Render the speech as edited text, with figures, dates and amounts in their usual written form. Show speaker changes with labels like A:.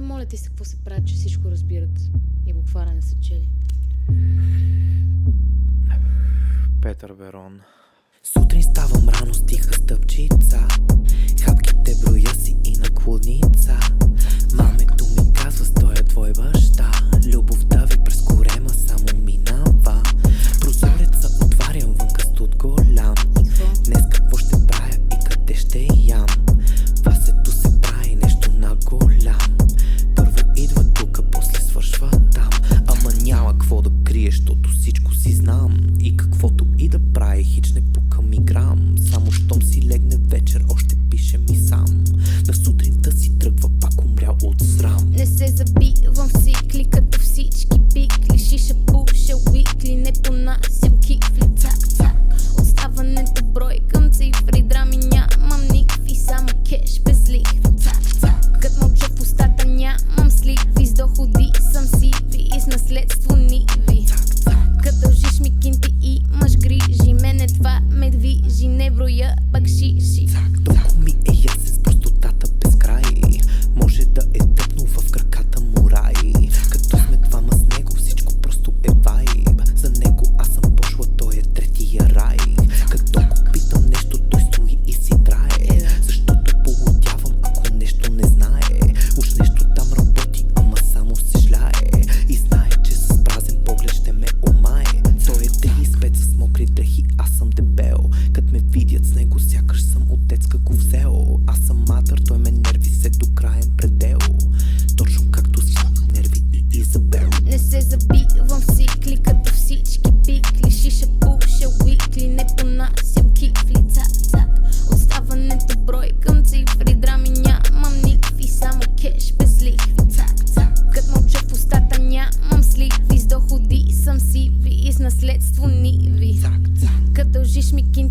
A: моля ти се, какво се прави, че всичко разбират и буквара не са чели.
B: Петър Берон.
C: Сутрин ставам рано с тиха стъпчица, хапките броя си и на клудница. Мамето ми казва, стоя твой баща, любовта ви през корема само минава. Прозореца отварям, вънка студ голям. Днес какво ще правя и къде ще ям? Васето се прави нещо на голям. Първо идва тука, после свършва там. Ама няма какво да криеш, защото всичко си знам. И каквото и да прави, хич не пука ми грам. Само щом си легне вечер, още пише ми сам. На сутринта си тръгва пак умрял от срам.
A: Не се забивам в цикли, като всички пикли. Шиша пуша уикли, не понасям кифли. Цак-цак, отставането брой към цифри. Драми нямам никакви, само кеш без лихви. Цак-цак, като мълча в устата нямам сливи. С доходи съм сиви и с наследство ниви. Като дължиш ми кинти имаш грижи. Мене това ме движи, не броя бакшиши.
C: Толкова ми е ясен с простотата без край. Може да е тъпно в краката му рай. Като сме двама с него, всичко просто е вайб. За него аз съм пошла, той е третия рай. Като го питам нещо, той стои и си трае. Защото полудявам, ако нещо не знае. Уж нещо там работи, ама само се шляе. И знае, че с празен поглед ще ме омае. Той е дели свет с мокри дрехи, аз съм дебел. Кът ме видят с него, сякаш съм от детска го взел. Аз съм матър, той ме нерви се до краен предел. Точно както си нерви и Изабел.
A: Не се забивам в цикли, като всички пикли. Шиша пуша уикли, не понасям кифли. Цак-цак, отставането брой към цифри. Драми нямам никакви, само кеш без лихви. Цак-цак, като мълча в устата нямам сливи. С доходи съм сиви и с наследство ниви. Като дължиш ми кинти